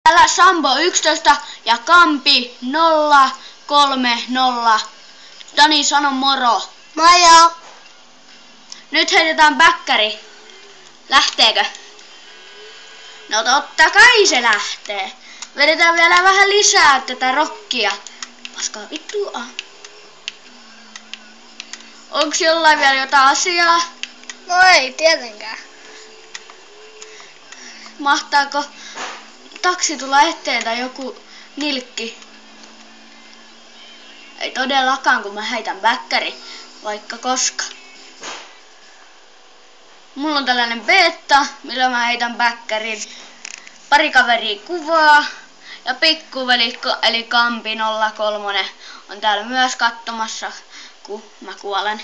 Täällä Sampo 11 ja Kampi 030. Dani, sano moro. Moro. Nyt heitetään bäkkäri. Lähteekö? No totta kai se lähtee. Vedetään vielä vähän lisää tätä rockia. Paskaa vittua. Onks jollain vielä jotain asiaa? No ei tietenkään. Mahtaako taksi tulla eteen tai joku nilkki? Ei todellakaan, kun mä heitän bäkkäri, vaikka koska. Mulla on tällainen beta, millä mä heitän bäkkärin. Pari kaveria kuvaa ja pikkuveli eli Kampi 03 on täällä myös katsomassa, kun mä kuolen.